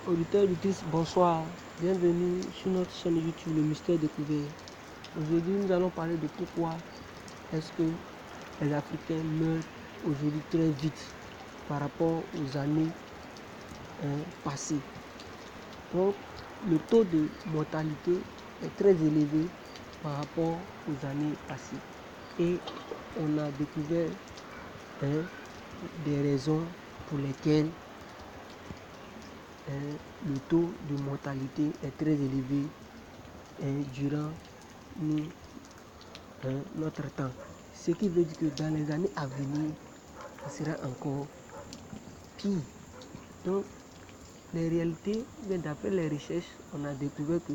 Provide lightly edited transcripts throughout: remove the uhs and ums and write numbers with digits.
Auditeurs, auditrices, bonsoir. Bienvenue sur notre chaîne YouTube Le Mystère Découvert. Aujourd'hui, nous allons parler de pourquoi est-ce que les Africains meurent aujourd'hui très vite par rapport aux années passées. Donc, le taux de mortalité est très élevé par rapport aux années passées. Et on a découvert des raisons pour lesquelles le taux de mortalité est très élevé durant notre temps. Ce qui veut dire que dans les années à venir, ce sera encore pire. Donc, les réalités, d'après les recherches, on a découvert que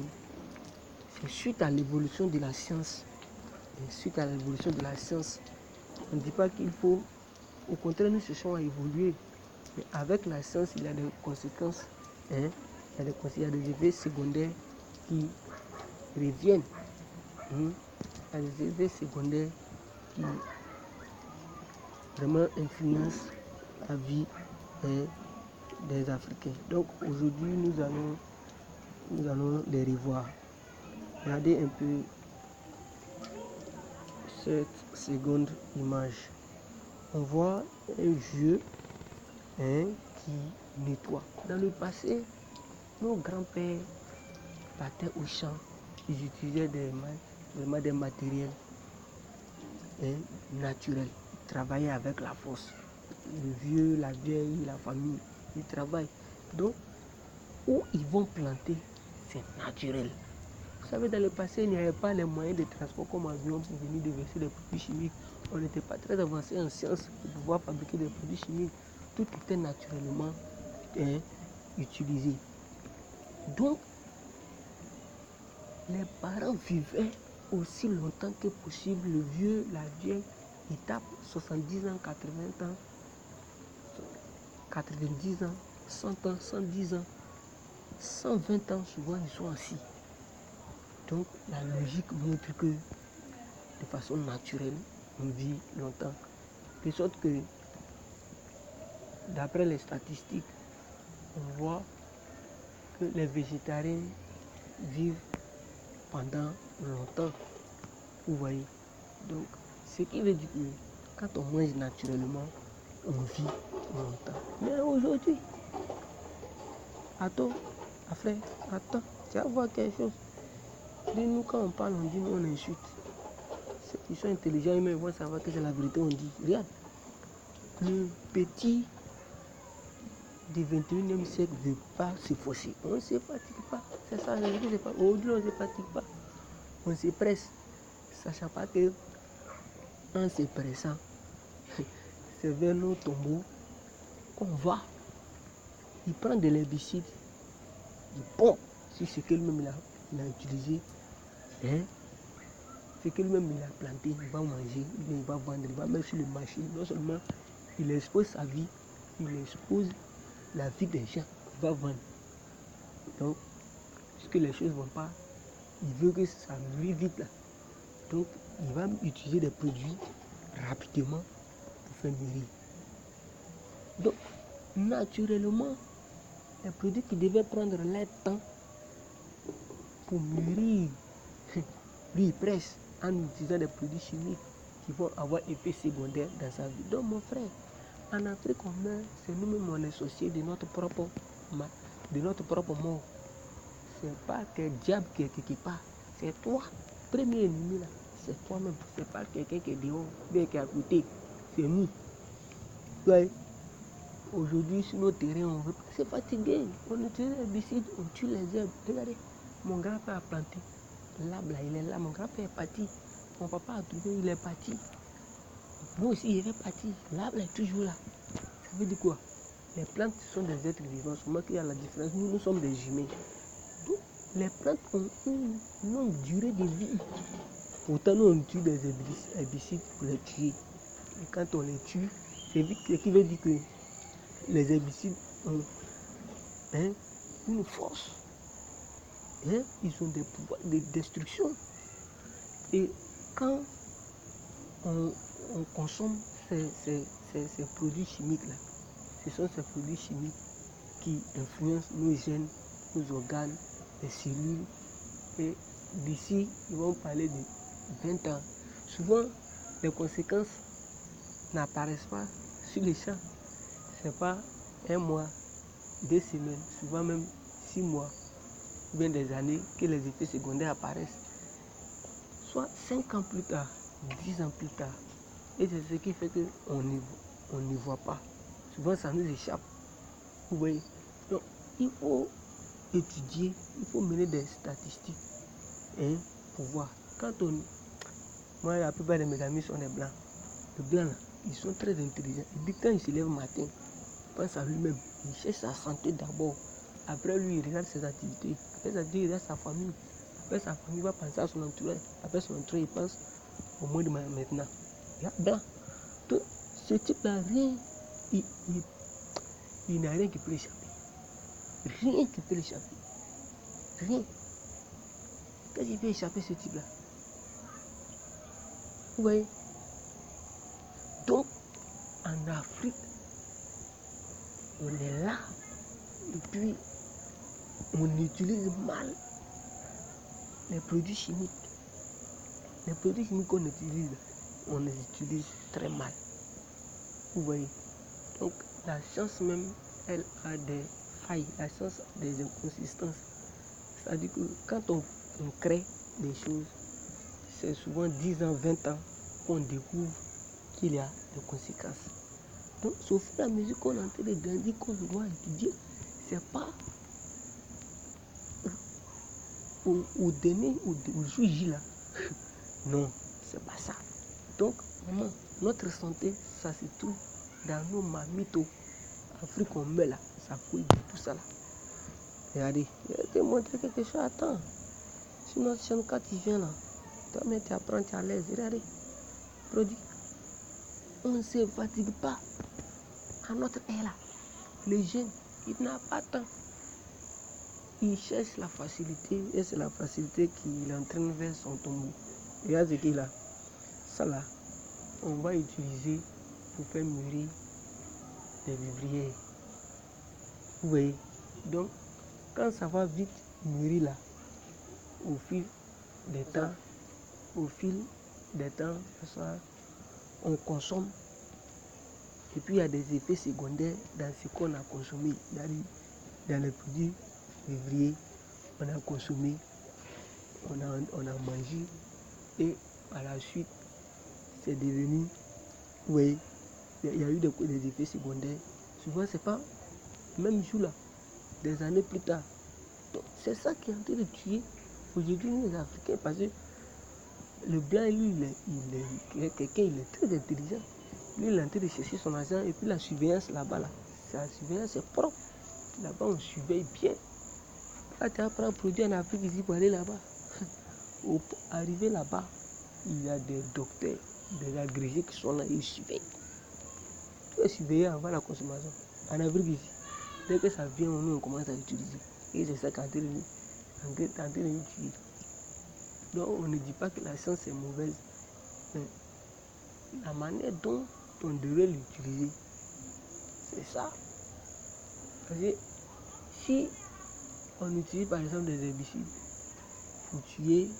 c'est suite à l'évolution de la science. Et suite à l'évolution de la science, on ne dit pas qu'il faut, au contraire, nous cherchons à évoluer. Mais avec la science, il y a des conséquences, il y a des effets secondaires qui reviennent. Il y a des effets secondaires qui vraiment influencent la vie des Africains. Donc aujourd'hui, nous allons les revoir. Regardez un peu cette seconde image. On voit un vieux qui nettoie. Dans le passé, nos grands-pères partaient au champ. Ils utilisaient vraiment des matériels naturels. Ils travaillaient avec la force. Le vieux, la vieille, la famille, ils travaillent. Donc, où ils vont planter, c'est naturel. Vous savez, dans le passé, il n'y avait pas les moyens de transport comme avion pour venir déverser des produits chimiques. On n'était pas très avancé en sciences pour pouvoir fabriquer des produits chimiques. Tout était naturellement utilisé. Donc, les parents vivaient aussi longtemps que possible. Le vieux, la vieille, ils tapent 70 ans, 80 ans, 90 ans, 100 ans, 110 ans, 120 ans, souvent ils sont assis. Donc la logique montre que de façon naturelle, on vit longtemps. De sorte que, d'après les statistiques, on voit que les végétariens vivent pendant longtemps. Vous voyez. Donc, ce qui veut dire que quand on mange naturellement, on vit longtemps. Mais aujourd'hui, attends, tu vas voir quelque chose. Dis-nous quand on parle, on dit nous, on insulte. Ceux qui sont intelligents, ils vont savoir que c'est la vérité, on dit. Regarde, le petit du 21e siècle ne veut pas se forcer. On ne se fatigue pas. C'est ça, aujourd'hui, on ne se fatigue pas. On se presse, sachant pas que en se pressant, c'est vers nos tombeaux qu'on va. Il prend de l'herbicide, il pompe sur ce que lui-même il a utilisé, ce que lui-même il a planté, il va manger, il va vendre, il va mettre sur le marché. Non seulement il expose sa vie, il expose la vie des gens, il va vendre. Donc, puisque les choses ne vont pas, il veut que ça mûrit vite là. Donc, il va utiliser des produits rapidement pour faire mûrir. Donc, naturellement, les produits qui devaient prendre leur temps pour mûrir, lui il presse en utilisant des produits chimiques qui vont avoir effet secondaire dans sa vie. Donc mon frère, en Afrique on meurt, c'est nous-mêmes on est associés de notre propre mort. C'est pas quel diable qui est quelque part, c'est toi. Premier ennemi là, c'est toi-même, c'est pas quelqu'un qui est dehors, bien qui est à côté, c'est nous. Ouais. Aujourd'hui sur nos terrains, on veut pas se fatiguer, on utilise l'herbicide, on tue les herbes. Regardez, mon grand-père a planté. L'arbre là, il est là, mon grand-père est parti. Mon papa a trouvé, il est parti. Moi aussi, il est parti. L'arbre est toujours là. Ça veut dire quoi? Les plantes sont des êtres vivants. Seulement qu'il y a la différence. Nous sommes des humains. Donc, les plantes ont une longue durée de vie. Pourtant, nous, on tue des herbicides pour les tuer. Et quand on les tue, c'est vite ce qui veut dire que les herbicides ont une force. Ils ont des pouvoirs de destruction. Et quand on consomme ces produits chimiques là, ce sont ces produits chimiques qui influencent nos gènes, nos organes, les cellules. Et d'ici, ils vont parler de 20 ans. Souvent, les conséquences n'apparaissent pas sur les champs. C'est pas un mois, 2 semaines, souvent même 6 mois, ou bien des années que les effets secondaires apparaissent. Soit 5 ans plus tard, 10 ans plus tard. Et c'est ce qui fait qu'on n'y voit pas. Souvent, ça nous échappe. Vous voyez? Donc, il faut étudier, il faut mener des statistiques pour voir. Moi, la plupart de mes amis sont des blancs. Les blancs, là, ils sont très intelligents. Et puis, quand ils se lèvent le matin, il pense à lui-même. Il cherche sa santé d'abord. Après, lui, il regarde ses activités. Après ça, il regarde sa famille. Après sa famille, il va penser à son entourage. Après son entourage, il pense au monde de maintenant. Il y a blanc. Donc, ce type-là, rien, il n'y a rien qui peut l'échapper. Rien qui peut l'échapper. Rien. Qu'est-ce qui peut échapper ce type-là? Vous voyez? Donc, en Afrique, on est là. Et puis, on utilise mal les produits chimiques. Les produits chimiques qu'on utilise, on les utilise très mal. Vous voyez? Donc, la science même, elle a des failles. La science a des inconsistances. C'est-à-dire que quand on crée des choses, c'est souvent 10 ans, 20 ans qu'on découvre qu'il y a des conséquences. Donc, c'est au fur et à mesure qu'on est en train de grandir, qu'on doit étudier. C'est pas au dernier, au jour J là. Non, c'est pas ça. Donc, maman, notre santé, ça se trouve dans nos mamitos. Afrique, on met là, ça couille de tout ça là. Regardez, je vais te montrer quelque chose. Attends. Sur notre chaîne, quand tu viens là, toi-même tu apprends, tu es à l'aise. Regardez, produit. On ne se fatigue pas. À notre ère là, les jeunes, ils n'ont pas tant. Il cherche la facilité et c'est la facilité qui l'entraîne vers son tombeau. Regarde ce qu'il a. Ça là, on va utiliser pour faire mûrir des vivrières. Vous voyez? Donc, quand ça va vite mûrir là, au fil des temps, ça, on consomme. Et puis il y a des effets secondaires dans ce qu'on a consommé. Dans les produits vivriers, on a consommé, on a mangé et par la suite, c'est devenu, oui, il y a eu des effets secondaires. Souvent, c'est pas le même jour là, des années plus tard. Donc, c'est ça qui est en train de tuer aujourd'hui les Africains parce que le blanc, lui, il est très intelligent. Lui, il est en train de chercher son argent et puis la surveillance là-bas, là, la surveillance est propre. Là-bas, on surveille bien. Là, tu apprends un produit en Afrique ici pour aller là-bas. Pour arriver là-bas, il y a des docteurs, des agrégés qui sont là, ils surveillent. Tu es surveillé avant la consommation. En Afrique ici, dès que ça vient, on commence à l'utiliser. Et c'est ça qui est en train de nous tuer. Donc, on ne dit pas que la science est mauvaise, mais la manière dont on devrait l'utiliser, c'est ça. Parce que si on utilise par exemple des herbicides pour tuer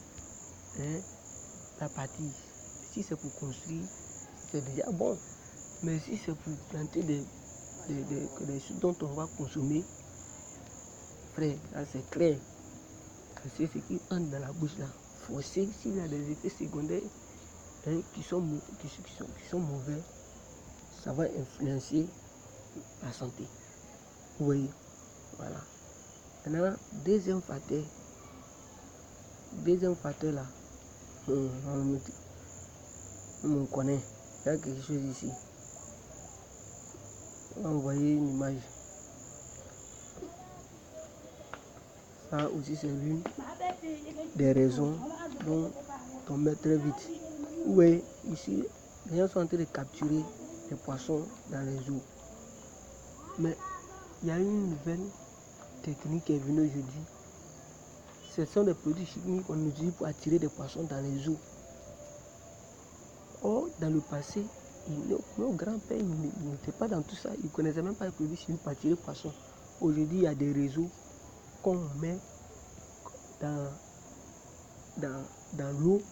la partie, si c'est pour construire, c'est déjà bon. Mais si c'est pour planter des choses dont on va consommer, frère, là c'est clair. C'est ce qui entre dans la bouche là. Forcé, s'il y a des effets secondaires qui sont mauvais, ça va influencer la santé. Vous voyez? Voilà. Maintenant, deuxième facteur là, on connaît. Il y a quelque chose ici. On va envoyer une image. Ça aussi, c'est l'une des raisons dont on met très vite. Vous voyez, ici, les gens sont en train de capturer les poissons dans les eaux. Mais il y a une nouvelle technique qui est venue aujourd'hui. Ce sont des produits chimiques qu'on utilise pour attirer des poissons dans les eaux. Or, dans le passé, nos grands-pères n'étaient pas dans tout ça. Ils ne connaissaient même pas les produits chimiques pour attirer les poissons. Aujourd'hui, il y a des réseaux qu'on met dans l'eau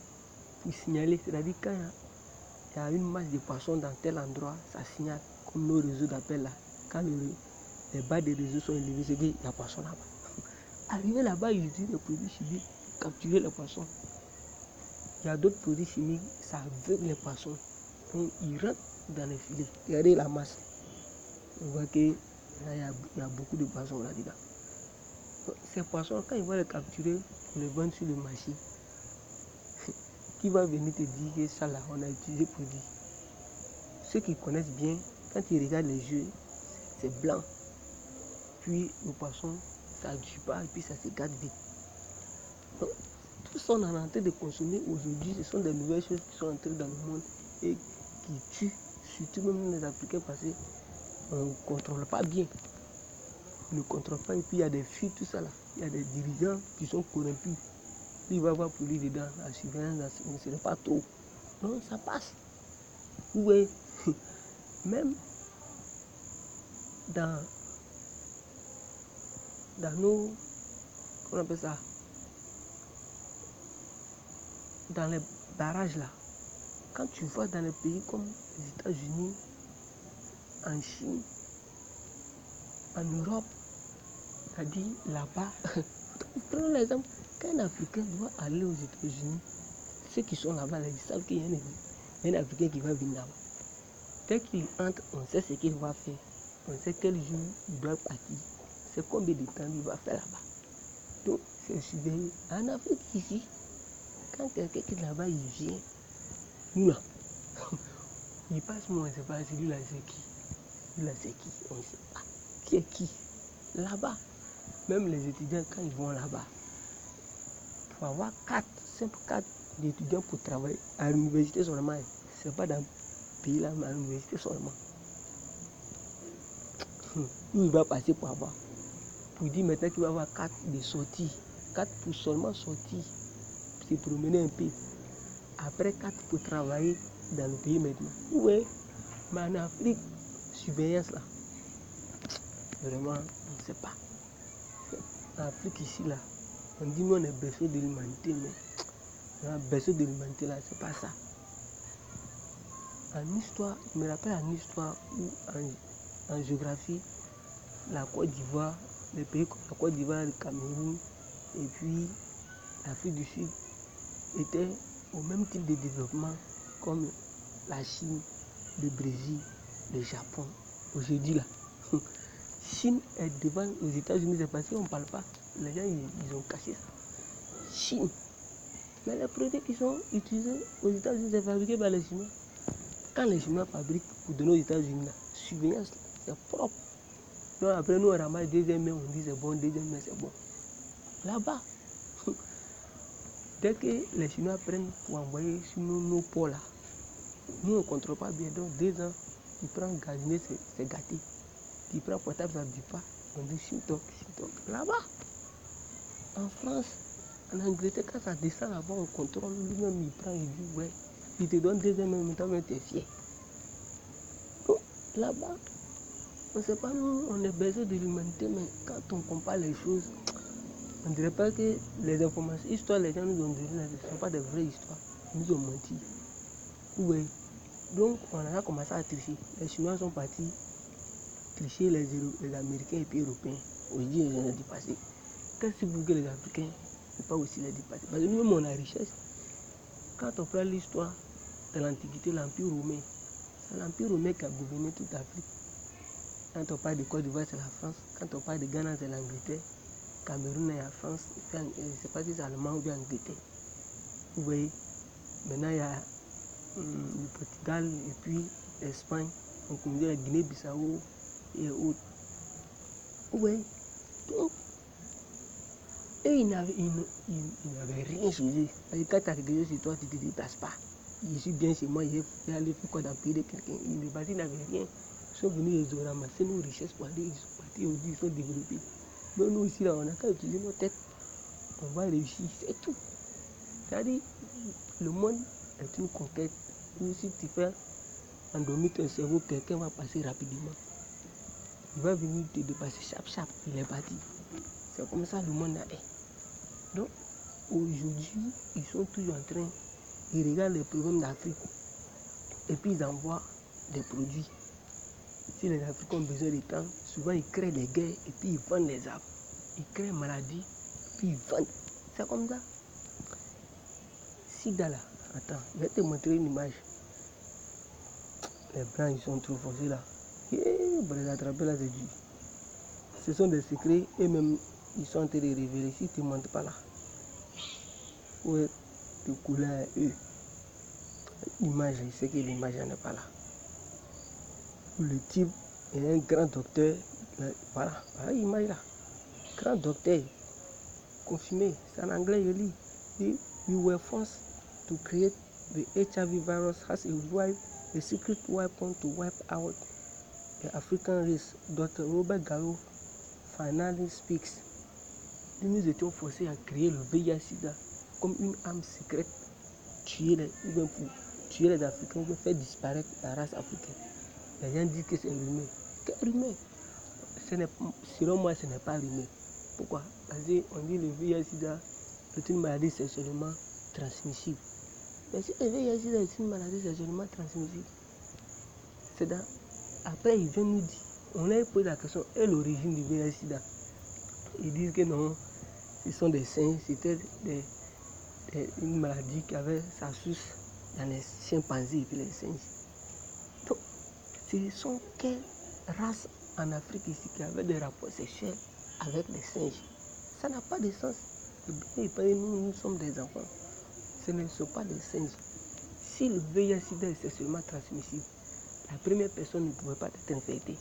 pour signaler. C'est-à-dire quand il y a une masse de poissons dans tel endroit, ça signale, comme nos réseaux d'appel là. Quand les bas des réseaux sont élevés, c'est qu'il y a poisson là-bas. Arrivé là-bas, ils utilisent des produits chimiques pour capturer les poissons. Il y a d'autres produits chimiques, ça aveugle les poissons. Donc ils rentrent dans les filets. Regardez la masse. On voit que là, il y a beaucoup de poissons là-dedans. Ces poissons, quand ils vont les capturer, pour les vendre sur le marché, qui va venir te dire que ça là, on a utilisé produit. Ceux qui connaissent bien, quand ils regardent les yeux, c'est blanc. Puis le poisson, ça ne tue pas et puis ça se gâte vite. Donc, tout ce qu'on est en train de consommer aujourd'hui, ce sont des nouvelles choses qui sont entrées dans le monde et qui tuent, surtout même les Africains, parce qu'on ne contrôle pas bien. On ne contrôle pas et puis il y a des fuites, tout ça là. Il y a des dirigeants qui sont corrompus. Il va avoir pour lui dedans, la surveillance, ce n'est pas trop. Non, ça passe. Oui, même dans nos, comment on appelle ça, dans les barrages là, quand tu vois dans les pays comme les États-Unis, en Chine, en Europe, c'est-à-dire là-bas, prenons l'exemple, quand un Africain doit aller aux États-Unis, ceux qui sont là-bas, là, ils savent qu'il y a un Africain qui va venir là-bas. Dès qu'il entre, on sait ce qu'il va faire, on sait quel jour il doit partir, c'est combien de temps il va faire là-bas. Donc, c'est surveillé. En Afrique, ici, quand quelqu'un qui est là-bas, il vient, nous là, il passe, moi, on ne sait pas, celui-là, c'est qui. Celui-là, c'est qui, on ne sait pas. Qui est qui? Là-bas, même les étudiants, quand ils vont là-bas, il faut avoir 4 d'étudiants pour travailler à l'université seulement. Ce n'est pas dans le pays là, mais à l'université seulement. Il va passer pour avoir. Pour dire maintenant qu'il va avoir 4 de sortie. 4 pour seulement sortir, se promener un peu. Après 4 pour travailler dans le pays maintenant. Oui, mais en Afrique, surveillance là, vraiment, on ne sait pas. En Afrique ici là, on dit nous on est berceau de l'humanité, mais le berceau de l'humanité là, c'est pas ça. En histoire, je me rappelle en histoire ou en géographie, la Côte d'Ivoire, les pays comme la Côte d'Ivoire, le Cameroun et puis l'Afrique du Sud étaient au même type de développement comme la Chine, le Brésil, le Japon. Aujourd'hui là, Chine est devant aux États-Unis, c'est parce qu'on ne parle pas. Les gens ils ont caché ça. Chine. Mais les produits qui sont utilisés aux États-Unis, c'est fabriqué par les Chinois. Quand les Chinois fabriquent pour donner aux États-Unis, surveillance, c'est propre. Donc après nous on ramasse deuxième main, on dit c'est bon, deuxième main c'est bon. Là-bas, dès que les Chinois prennent pour envoyer sur nos ports là, nous on ne contrôle pas bien. Donc 2 ans, ils prennent gazinier, c'est gâté. Ils prennent portable, ça ne dit pas. On dit chim-toc. Là-bas, en France, en Angleterre, quand ça descend là-bas, on contrôle lui-même, il prend, il dit ouais. Il te donne 2 ans, mais maintenant tu es fier. Donc là-bas, on ne sait pas, nous, on est besoin de l'humanité, mais quand on compare les choses, on ne dirait pas que les informations, histoires, les gens nous ont donné, ce ne sont pas des vraies histoires. Ils nous ont menti. Oui. Donc, on a commencé à tricher. Les Chinois sont partis tricher les Américains et puis les Européens. Aujourd'hui, ils ont dépassé. Qu'est-ce que vous voulez que les Africains ne pas aussi les dépasser? Parce que nous-mêmes, on a richesse. Quand on prend l'histoire de l'Antiquité, l'Empire romain, c'est l'Empire romain qui a gouverné toute l'Afrique. Quand on parle de Côte d'Ivoire, c'est la France. Quand on parle de Ghana, c'est l'Angleterre. Cameroun est la France. Je ne sais pas si c'est allemand ou bien Angleterre. Vous voyez, maintenant il y a le Portugal et puis l'Espagne. On connaît la Guinée-Bissau et autres. Vous voyez, donc, et ils n'avaient rien chez eux. Quand tu as quelque chose chez toi, tu ne te déplaces pas. Je suis bien chez moi, je vais aller faire quoi dans le pays de quelqu'un. Les bâtis n'avaient rien. Ils sont venus, ils ont ramassé nos richesses pour aller, ils sont partis aujourd'hui, ils sont développés. Mais nous ici, là, on n'a qu'à utiliser nos têtes. On va réussir, c'est tout. C'est-à-dire, le monde est une conquête où si tu fais endormir ton cerveau, quelqu'un va passer rapidement. il va venir te dépasser, chap, il est parti. C'est comme ça le monde est. Donc, aujourd'hui, ils sont toujours en train, ils regardent les problèmes d'Afrique et puis ils envoient des produits. Si les Africains ont besoin de temps, souvent ils créent des guerres et puis ils vendent les armes. Ils créent une maladie, puis ils vendent. C'est comme ça. Sida là, attends, je vais te montrer une image. Les blancs, ils sont trop forcés là. Pour les attraper là, c'est dur. Ce sont des secrets, eux-mêmes, ils sont en train de révéler. Si tu ne montres pas là, il faut te couler à eux. L'image, il sait que l'image n'est pas là. Le type est un grand docteur. Voilà l'image là. Grand docteur, confirmé, c'est en anglais, je lis. We were forced to create the HIV virus as a secret weapon to wipe out the African race. Dr. Robert Gallo finally speaks. Nous étions forcés à créer le VIH-Sida comme une arme secrète, pour tuer les Africains, pour faire disparaître la race africaine. Les gens disent que c'est rumeur. Quelle rumeur? Selon moi, ce n'est pas rumeur. Pourquoi? Parce qu'on dit que le VIH-Sida est une maladie sexuellement transmissible. Mais si le VIH-Sida est une maladie sexuellement transmissible, après ils viennent nous dire, on leur pose la question, et l'origine du VIH-Sida? Ils disent que non, ce sont des singes, c'était une maladie qui avait sa source dans les chimpanzés et puis les singes. Donc, ce sont quelles races en Afrique ici qui avaient des rapports sexuels avec les singes? Ça n'a pas de sens. Nous sommes des enfants. Ce ne sont pas des singes. Si le VIH-Sida est sexuellement transmissible, la première personne ne pouvait pas être infectée.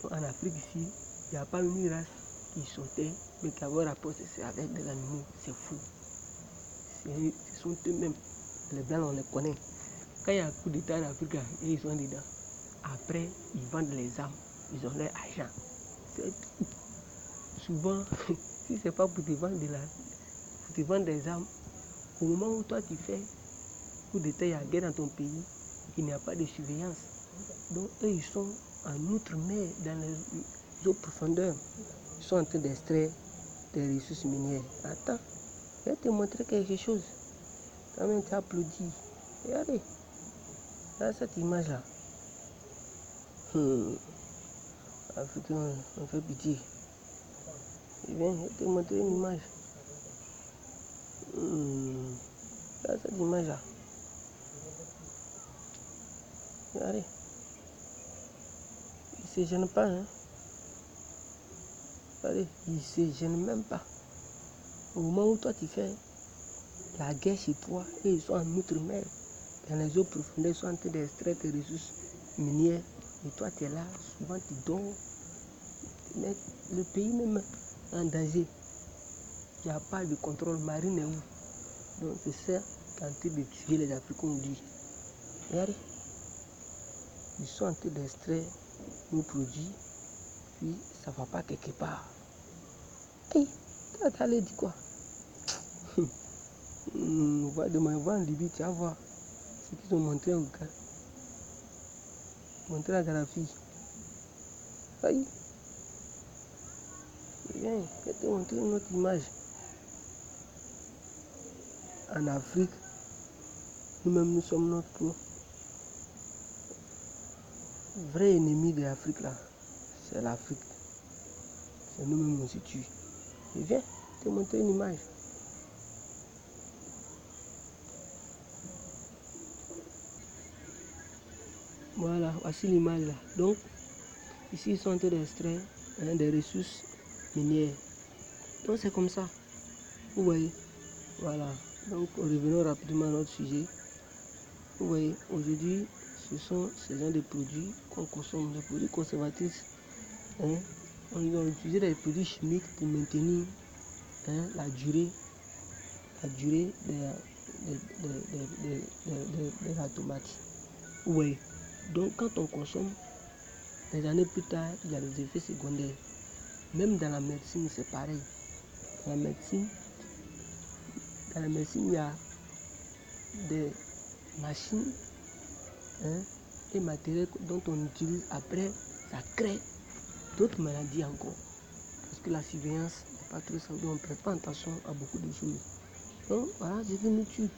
Donc, en Afrique ici, il n'y a pas une race qui sautait, mais qui avait un rapport sexuel avec des animaux. C'est fou. Ce sont eux-mêmes. Les blancs, on les connaît. Quand il y a un coup d'État en Afrique, ils sont dedans. Après, ils vendent les armes. Ils ont leur argent. C'est tout. Souvent, si ce n'est pas pour te vendre des armes, au moment où toi tu fais coup d'État, il y a guerre dans ton pays, il n'y a pas de surveillance. Donc eux, ils sont en outre-mer, dans les eaux profondeurs. Ils sont en train d'extraire des ressources minières. Attends, je vais te montrer quelque chose. Quand même, tu applaudis. Regardez. Regarde cette image-là. Africain, on fait pitié. Je viens te montrer une image. Regarde cette image-là. Regardez. Il ne se gêne pas. Hein. Regardez, il ne se gêne même pas. Au moment où toi tu fais la guerre chez toi, et ils sont en outre-mer, dans les eaux profondes, ils sont en train d'extraire tes ressources minières, et toi tu es là, souvent tu dors. Mais le pays même est en danger. Il n'y a pas de contrôle marine est où? Donc c'est ça qui est en train de tuer les Africains aujourd'hui. Regardez, ils sont en train d'extraire nos produits, puis ça ne va pas quelque part. Hey, tu vas aller dire quoi? On va demander en Libye, tu vas voir ce qu'ils ont montré au gars. Montré à la fille. Aïe. Viens, je vais te montrer une autre image. En Afrique, nous-mêmes, nous sommes notre vrai ennemi de l'Afrique là. C'est l'Afrique. C'est nous-mêmes qui se tuent. Et viens, te montrer une image. Voilà, voici l'image là. Donc, ici, ils sont en train d'extraire des ressources minières. Donc, c'est comme ça. Vous voyez. Voilà. Donc, revenons rapidement à notre sujet. Vous voyez, aujourd'hui, ce sont ces gens de produits qu'on consomme, des produits conservatrices. Hein. On va utiliser des produits chimiques pour maintenir la durée de la tomate. Vous voyez. Donc, quand on consomme, des années plus tard, il y a des effets secondaires. Même dans la médecine, c'est pareil. Dans la médecine, il y a des machines et matériels dont on utilise après, ça crée d'autres maladies encore. Parce que la surveillance n'est pas trop simple, on ne prête pas attention à beaucoup de choses. Donc voilà, c'est une tue.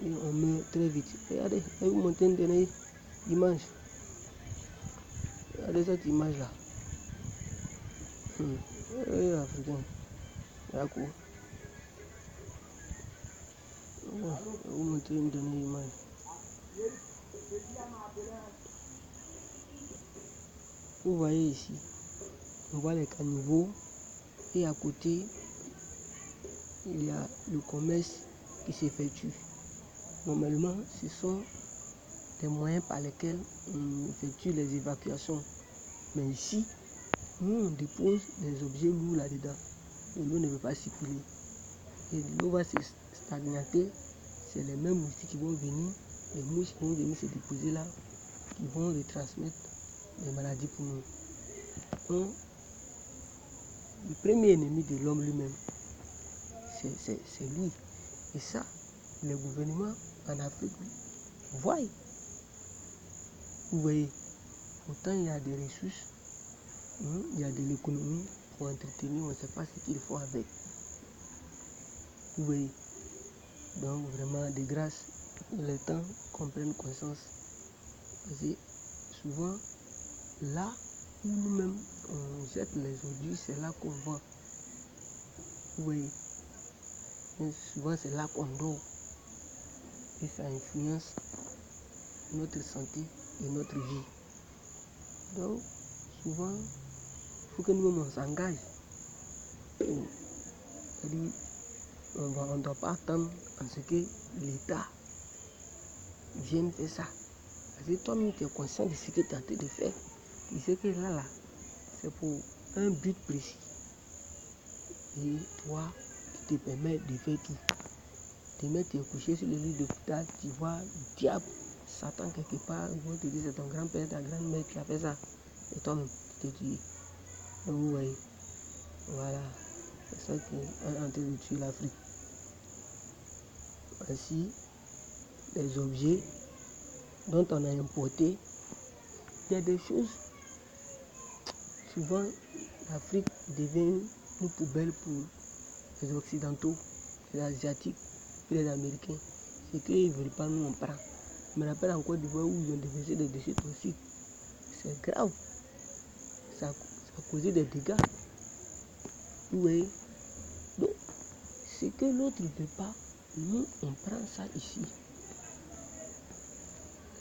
Et on meurt très vite. Regardez, vous montez une dernière image. Regardez cette image-là. Africain. D'accord. Vous montrer une dernière image. Vous voyez ici, on voit les caniveaux et à côté, il y a le commerce qui s'effectue. Normalement, ce sont des moyens par lesquels on effectue les évacuations. Mais ici, nous on dépose des objets lourds là-dedans et l'eau ne veut pas circuler. Et l'eau va se stagnater, c'est les mêmes moustiques qui vont venir, les mouches qui vont venir se déposer là, qui vont retransmettre des maladies pour nous. Donc, le premier ennemi de l'homme lui-même, c'est lui. Et ça, le gouvernement en Afrique voit. Vous voyez, pourtant il y a des ressources, il y a de l'économie pour entretenir, on ne sait pas ce qu'il faut avec. Vous voyez, donc vraiment de grâce, il est temps qu'on prenne conscience. Parce que souvent, là où nous-mêmes on jette les ordures, c'est là qu'on voit. Vous voyez, et souvent c'est là qu'on dort. Et ça influence notre santé et notre vie. Donc, souvent, il faut que nous-mêmes on s'engage. C'est-à-dire, on ne doit pas attendre à ce que l'État vienne faire ça. Parce que toi-même, tu es conscient de ce que tu es en train de faire. Tu sais que là, c'est pour un but précis. Et toi, tu te permets de faire tout. Demain, tu es couché sur le lit d'hôpital, tu vois le diable, Satan quelque part, ils vont te dire c'est ton grand-père, ta grand-mère qui a fait ça. Et toi-même, tu te tues. Donc vous voyez, voilà, c'est ça qui est en train de tuer l'Afrique. Ainsi, les objets dont on a importé, il y a des choses. Souvent, l'Afrique devient une poubelle pour les Occidentaux, les Asiatiques, les Américains. C'est qu'ils ne veulent pas, nous on prend. Je me rappelle en Côte d'Ivoire où ils ont déversé des déchets toxiques. C'est grave. Ça a causé des dégâts. Vous voyez. Donc, ce que l'autre ne veut pas, nous on prend ça ici.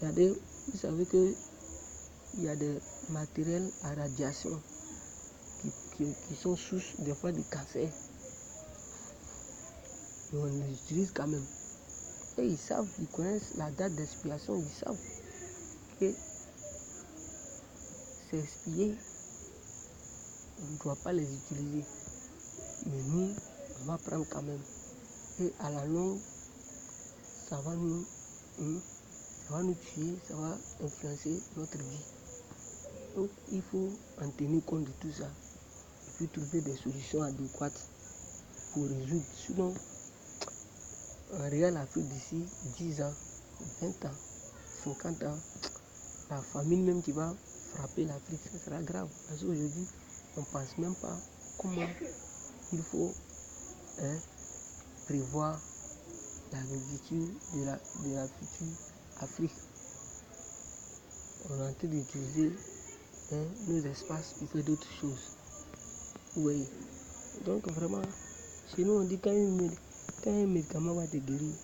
Regardez, vous savez que il y a des matériels à radiation qui sont sources des fois de cancer. Mais on les utilise quand même. Et ils savent, ils connaissent la date d'expiration, ils savent que c'est expiré. On ne doit pas les utiliser. Mais nous, on va prendre quand même. Et à la longue, ça va nous tuer, ça va influencer notre vie. Donc il faut en tenir compte de tout ça. Et puis trouver des solutions adéquates pour résoudre. Sinon, on regarde l'Afrique d'ici 10 ans, 20 ans, 50 ans, la famine même qui va frapper l'Afrique, ça sera grave. Parce qu'aujourd'hui, on ne pense même pas comment il faut prévoir l'agriculture de la future Afrique. On est en train d'utiliser nos espaces pour faire d'autres choses. Oui. Donc vraiment, chez nous on dit quand un médicament va te guérir,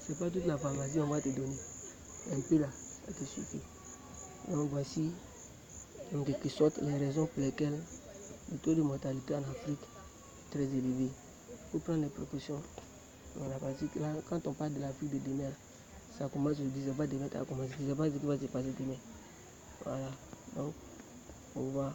c'est pas toute la pharmacie on va te donner. Un peu là, ça te suffit. Donc voici en quelque sorte les raisons pour lesquelles le taux de mortalité en Afrique est très élevé. Il faut prendre les précautions. Voilà, parce que là, quand on parle de l'Afrique de demain, ça commence aujourd'hui, c'est pas demain, ça commence, c'est pas ce qui va se passer demain. Voilà, donc on va